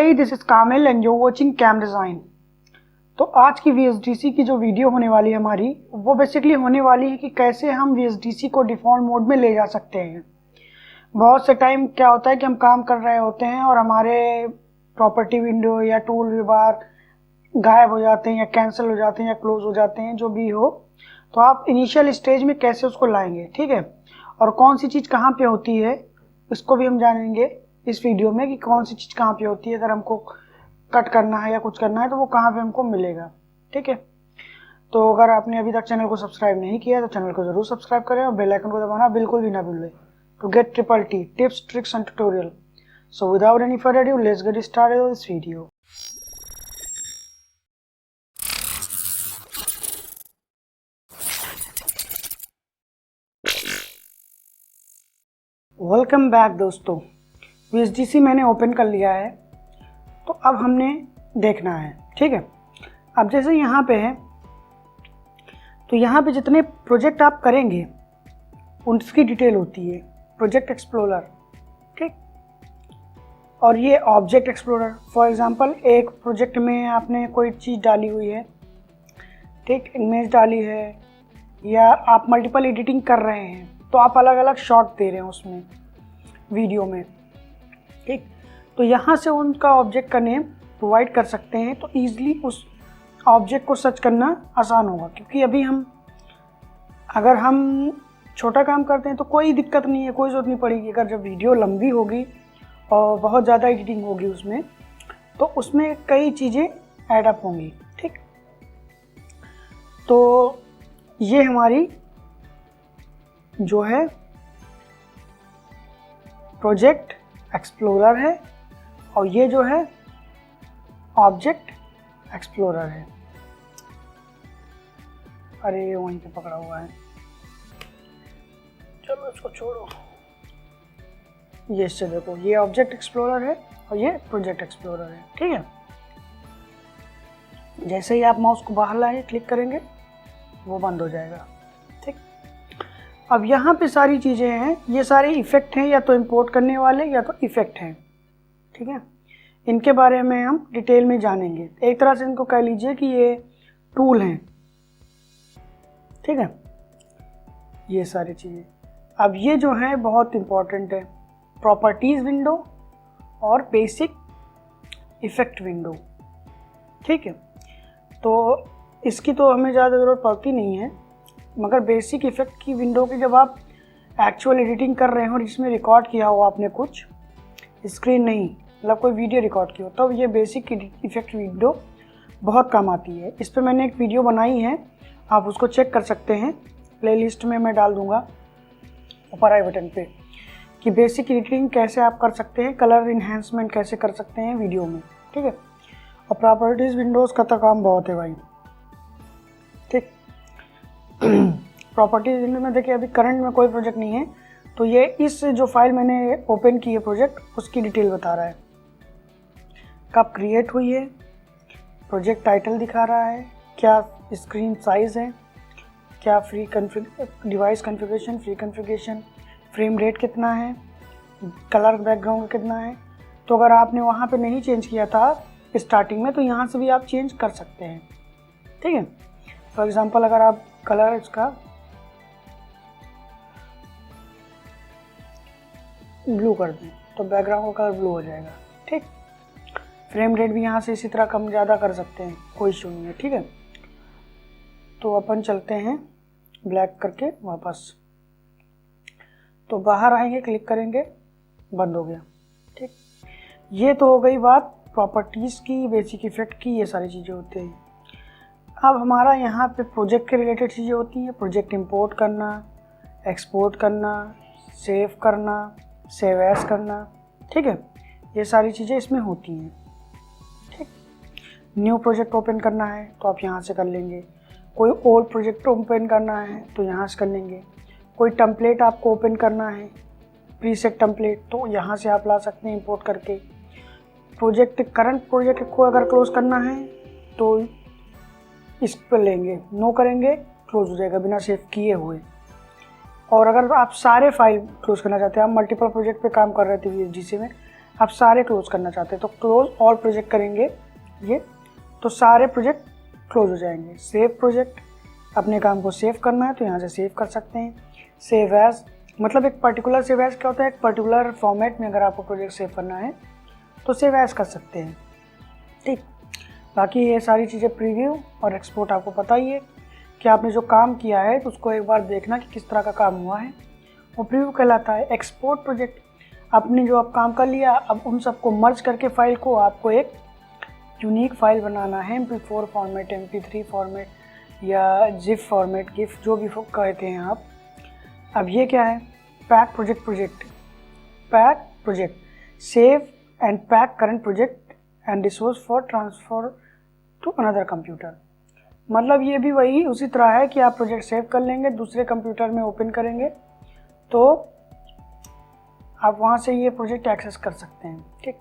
Hey, this is Kamil and you're watching Cam Design। तो आज की VSDC की जो वीडियो होने वाली है हमारी, वो बेसिकली होने वाली है कि कैसे हम VSDC को डिफ़ॉल्ट मोड में ले जा सकते हैं। बहुत से टाइम क्या होता है कि हम काम कर रहे होते हैं और हमारे प्रॉपर्टी विंडो या टूल बार गायब हो जाते हैं या कैंसिल हो जाते हैं या क्लोज हो जाते हैं, जो भी हो। तो आप इनिशियल स्टेज में कैसे उसको लाएंगे, ठीक है, और कौन सी चीज़ कहाँ पे होती है इसको भी हम जानेंगे इस वीडियो में कि कौन सी चीज़ कहाँ पे होती है। अगर हमको कट करना है या कुछ करना है तो वो कहाँ पे हमको मिलेगा, ठीक है। तो अगर आपने अभी तक चैनल को सब्सक्राइब नहीं किया तो चैनल को ज़रूर सब्सक्राइब करें और बेल आइकन को दबाना बिल्कुल भी ना भूलें to get triple T tips, tricks and tutorial. So without any further ado, let's get started with this video. Welcome back दोस्तों। VSDC मैंने ओपन कर लिया है, तो अब हमने देखना है, ठीक है। अब जैसे यहाँ पे है, तो यहाँ पे जितने प्रोजेक्ट आप करेंगे उनकी डिटेल होती है, प्रोजेक्ट एक्सप्लोरर, ठीक। और ये ऑब्जेक्ट एक्सप्लोरर, फॉर एग्जांपल एक प्रोजेक्ट में आपने कोई चीज़ डाली हुई है, ठीक, इमेज डाली है या आप मल्टीपल एडिटिंग कर रहे हैं, तो आप अलग अलग शॉट दे रहे हैं उसमें वीडियो में, ठीक। तो यहाँ से उनका ऑब्जेक्ट का नेम प्रोवाइड कर सकते हैं, तो ईज़िली उस ऑब्जेक्ट को सर्च करना आसान होगा। क्योंकि अभी अगर हम छोटा काम करते हैं तो कोई दिक्कत नहीं है, कोई ज़रूरत नहीं पड़ेगी। अगर जब वीडियो लंबी होगी और बहुत ज़्यादा एडिटिंग होगी उसमें, तो उसमें कई चीज़ें ऐड अप होंगी, ठीक। तो ये हमारी जो है प्रोजेक्ट एक्सप्लोरर है और ये जो है ऑब्जेक्ट एक्सप्लोरर है। अरे वहीं पे पकड़ा हुआ है, चलो इसको छोड़ो। ये इससे देखो, ये ऑब्जेक्ट एक्सप्लोरर है और ये प्रोजेक्ट एक्सप्लोरर है, ठीक है। जैसे ही आप माउस को बाहर लाएंगे, क्लिक करेंगे, वो बंद हो जाएगा, ठीक। अब यहाँ पे सारी चीज़ें हैं, ये सारे इफ़ेक्ट हैं, या तो इंपोर्ट करने वाले या तो इफ़ेक्ट हैं, ठीक है। इनके बारे में हम डिटेल में जानेंगे। एक तरह से इनको कह लीजिए कि ये टूल हैं, ठीक है, ये सारी चीज़ें। अब ये जो है बहुत इम्पॉर्टेंट है, प्रॉपर्टीज़ विंडो और बेसिक इफ़ेक्ट विंडो, ठीक है। तो इसकी तो हमें ज़्यादा ज़रूरत पड़ती नहीं है, मगर बेसिक इफ़ेक्ट की विंडो की जब आप एक्चुअल एडिटिंग कर रहे हो और इसमें रिकॉर्ड किया हो आपने कुछ, स्क्रीन नहीं, मतलब कोई वीडियो रिकॉर्ड की हो, तो ये बेसिक इफ़ेक्ट विंडो बहुत काम आती है। इस पर मैंने एक वीडियो बनाई है, आप उसको चेक कर सकते हैं, प्लेलिस्ट में मैं डाल दूँगा ऊपर आई बटन पे, कि बेसिक एडिटिंग कैसे आप कर सकते हैं, कलर इन्हेंसमेंट कैसे कर सकते हैं वीडियो में, ठीक है। और प्रॉपर्टीज़ विंडोज़ का तो काम बहुत है भाई, ठीक। प्रॉपर्टीज विंडो में देखिए अभी करंट में कोई प्रोजेक्ट नहीं है, तो ये इस जो फाइल मैंने ओपन की है प्रोजेक्ट, उसकी डिटेल बता रहा है, कब क्रिएट हुई है, प्रोजेक्ट टाइटल दिखा रहा है, क्या स्क्रीन साइज़ है, क्या free device configuration, free configuration, frame rate कितना है, कलर बैकग्राउंड कितना है। तो अगर आपने वहाँ पे नहीं चेंज किया था स्टार्टिंग में, तो यहाँ से भी आप चेंज कर सकते हैं, ठीक है। फॉर एग्ज़ाम्पल अगर आप कलर इसका ब्लू कर दें तो बैकग्राउंड का कलर ब्लू हो जाएगा, ठीक। फ्रेम रेट भी यहाँ से इसी तरह कम ज़्यादा कर सकते हैं, कोई इशू नहीं है, ठीक है। तो अपन चलते हैं ब्लैक करके वापस, तो बाहर आएंगे, क्लिक करेंगे, बंद हो गया, ठीक। ये तो हो गई बात प्रॉपर्टीज़ की, बेसिक इफ़ेक्ट की, ये सारी चीज़ें होती हैं। अब हमारा यहाँ पे प्रोजेक्ट के रिलेटेड चीज़ें होती हैं, प्रोजेक्ट इंपोर्ट करना, एक्सपोर्ट करना, सेव करना, सेव एज करना, ठीक है। ये सारी चीज़ें इसमें होती हैं, ठीक। न्यू प्रोजेक्ट ओपन करना है तो आप यहाँ से कर लेंगे, कोई ओल्ड प्रोजेक्ट ओपन करना है तो यहाँ से कर लेंगे, कोई टेम्पलेट आपको ओपन करना है, प्रीसेट टेम्पलेट, तो यहाँ से आप ला सकते हैं इंपोर्ट करके। प्रोजेक्ट करंट प्रोजेक्ट को अगर क्लोज़ करना है तो इस पर लेंगे, नो करेंगे, क्लोज हो जाएगा बिना सेव किए हुए। और अगर आप सारे फाइल क्लोज करना चाहते हैं, आप मल्टीपल प्रोजेक्ट पे काम कर रहे थे VSDC में, आप सारे क्लोज करना चाहते हैं तो क्लोज ऑल प्रोजेक्ट करेंगे ये, तो सारे प्रोजेक्ट क्लोज हो जाएंगे। सेव प्रोजेक्ट, अपने काम को सेव करना है तो यहाँ से सेव कर सकते हैं। सेव एज मतलब एक पर्टिकुलर सेव एज क्या होता है, एक पर्टिकुलर फॉर्मेट में अगर आपको प्रोजेक्ट सेव करना है तो सेव एज कर सकते हैं। ठीक, बाकी ये सारी चीज़ें प्रीव्यू और एक्सपोर्ट आपको पता ही है कि आपने जो काम किया है तो उसको एक बार देखना कि किस तरह का काम हुआ है, वो प्रीव्यू कहलाता है। एक्सपोर्ट प्रोजेक्ट, आपने जो आप काम कर लिया अब उन सबको मर्ज करके फाइल को आपको एक यूनिक फाइल बनाना है, MP4 फॉर्मेट, MP3 फॉर्मेट या जिप फॉर्मेट, गिफ जो भी कहते हैं आप। अब ये क्या है, pack project pack project save and pack current project and resource for transfer to another computer. मतलब ये भी वही उसी तरह है कि आप प्रोजेक्ट सेव कर लेंगे, दूसरे कंप्यूटर में ओपन करेंगे तो आप वहाँ से ये प्रोजेक्ट एक्सेस कर सकते हैं। ठीक,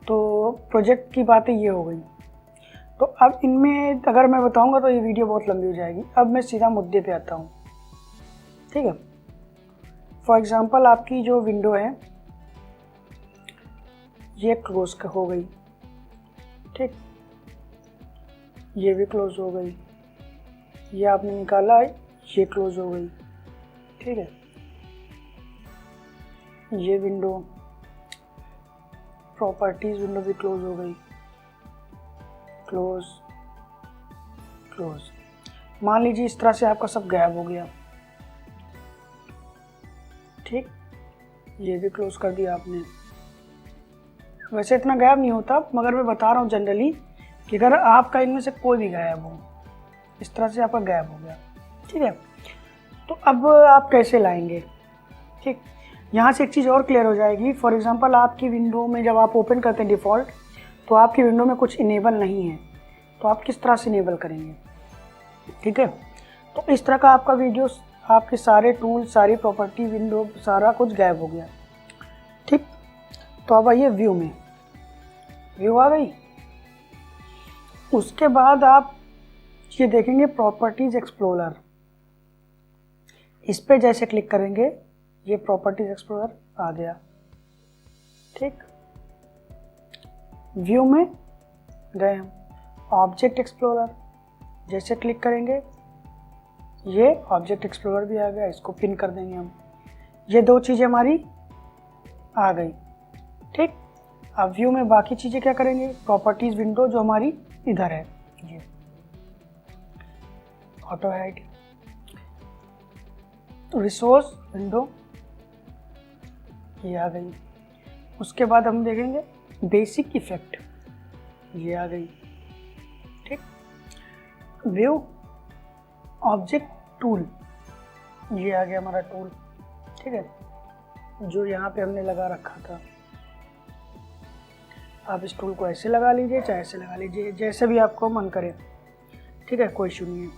तो प्रोजेक्ट की बातें ये हो गई। तो अब इनमें अगर मैं बताऊंगा तो ये वीडियो बहुत लंबी हो जाएगी। अब मैं सीधा मुद्दे पे आता हूँ। ठीक है, फॉर एग्जांपल आपकी जो विंडो है ये क्लोज हो गई। ठीक, ये भी क्लोज हो गई, ये आपने निकाला ये क्लोज हो गई। ठीक है, ये विंडो प्रॉपर्टीज विंडो भी क्लोज हो गई, क्लोज क्लोज। मान लीजिए इस तरह से आपका सब गायब हो गया। ठीक, ये भी क्लोज कर दिया आपने। वैसे इतना गायब नहीं होता मगर मैं बता रहा हूँ जनरली कि अगर आपका इनमें से कोई भी गायब हो, इस तरह से आपका गायब हो गया। ठीक है, तो अब आप कैसे लाएंगे। ठीक, यहाँ से एक चीज़ और क्लियर हो जाएगी। फॉर एग्जांपल आपकी विंडो में जब आप ओपन करते हैं डिफ़ॉल्ट तो आपकी विंडो में कुछ इनेबल नहीं है, तो आप किस तरह से इनेबल करेंगे। ठीक है, तो इस तरह का आपका वीडियो, आपके सारे टूल, सारी प्रॉपर्टी, विंडो, सारा कुछ गायब हो गया। ठीक, तो अब आइए व्यू में, व्यू आ गई। उसके बाद आप ये देखेंगे प्रॉपर्टीज एक्सप्लोरर, इस पे जैसे क्लिक करेंगे ये प्रॉपर्टीज एक्सप्लोरर आ गया। ठीक, व्यू में गए हम, ऑब्जेक्ट एक्सप्लोरर जैसे क्लिक करेंगे ये ऑब्जेक्ट एक्सप्लोरर भी आ गया, इसको पिन कर देंगे हम। ये दो चीज़ें हमारी आ गई। ठीक, अब व्यू में बाकी चीज़ें क्या करेंगे, प्रॉपर्टीज विंडो जो हमारी इधर है, ये ऑटो हाइड, रिसोर्स विंडो ये आ गई। उसके बाद हम देखेंगे बेसिक इफेक्ट, ये आ गई। ठीक, व्यू ऑब्जेक्ट टूल, ये आ गया हमारा टूल। ठीक है, जो यहाँ पे हमने लगा रखा था। आप इस टूल को ऐसे लगा लीजिए चाहे ऐसे लगा लीजिए, जैसे भी आपको मन करे। ठीक है, कोई इशू नहीं है।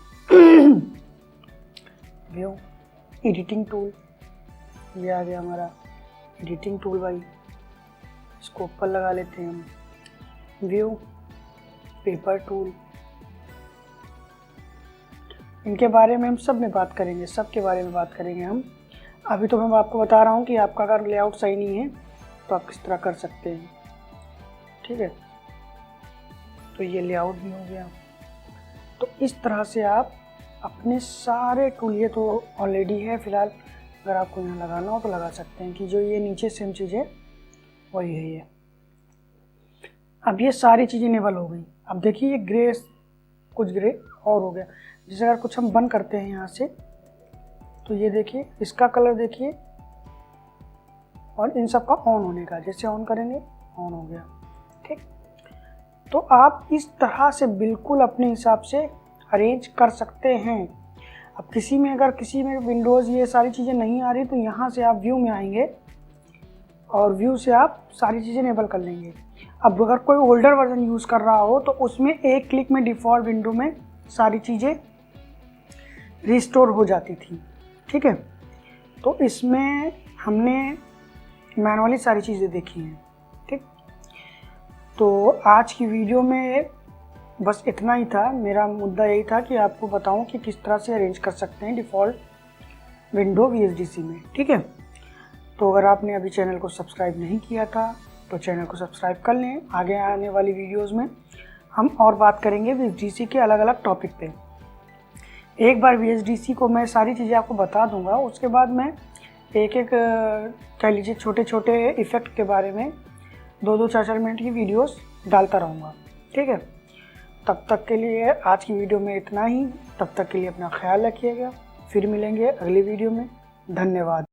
व्यू एडिटिंग टूल, ये आ गया हमारा एडिटिंग टूल भाई, इसको ऊपर लगा लेते हैं हम। व्यू पेपर टूल, इनके बारे में हम सब में बात करेंगे, सब के बारे में बात करेंगे हम। अभी तो मैं आपको बता रहा हूँ कि आपका अगर लेआउट सही नहीं है तो आप किस तरह कर सकते हैं। ठीक है, तो ये लेआउट भी हो गया। तो इस तरह से आप अपने सारे टूल, ये तो ऑलरेडी है फिलहाल, अगर आपको यहाँ लगाना हो तो लगा सकते हैं कि जो ये नीचे सेम चीज़ है वही है ये। अब ये सारी चीज़ें इनेबल हो गई। अब देखिए ये ग्रे, कुछ ग्रे और हो गया। जैसे अगर कुछ हम बंद करते हैं यहाँ से तो ये देखिए इसका कलर देखिए, और इन सब का ऑन होने का, जैसे ऑन करेंगे ऑन हो गया। ठीक, तो आप इस तरह से बिल्कुल अपने हिसाब से अरेंज कर सकते हैं। अब किसी में अगर किसी में विंडोज़ ये सारी चीज़ें नहीं आ रही तो यहाँ से आप व्यू में आएंगे और व्यू से आप सारी चीज़ें इनेबल कर लेंगे। अब अगर कोई ओल्डर वर्जन यूज़ कर रहा हो तो उसमें एक क्लिक में डिफ़ॉल्ट विंडो में सारी चीज़ें रिस्टोर हो जाती थी। ठीक है, तो इसमें हमने मैनुअली सारी चीज़ें देखी हैं। ठीक, तो आज की वीडियो में बस इतना ही था। मेरा मुद्दा यही था कि आपको बताऊं कि किस तरह से अरेंज कर सकते हैं डिफ़ॉल्ट विंडो VSDC में। ठीक है, तो अगर आपने अभी चैनल को सब्सक्राइब नहीं किया था तो चैनल को सब्सक्राइब कर लें। आगे आने वाली वीडियोस में हम और बात करेंगे VHDC के अलग अलग टॉपिक पे। एक बार VHDC को मैं सारी चीज़ें आपको बता दूंगा, उसके बाद मैं एक एक कह लीजिए छोटे छोटे इफ़ेक्ट के बारे में 2-2 4-4 मिनट की वीडियोस डालता रहूँगा। ठीक है, तब तक के लिए आज की वीडियो में इतना ही। तब तक के लिए अपना ख्याल रखिएगा। फिर मिलेंगे अगली वीडियो में। धन्यवाद।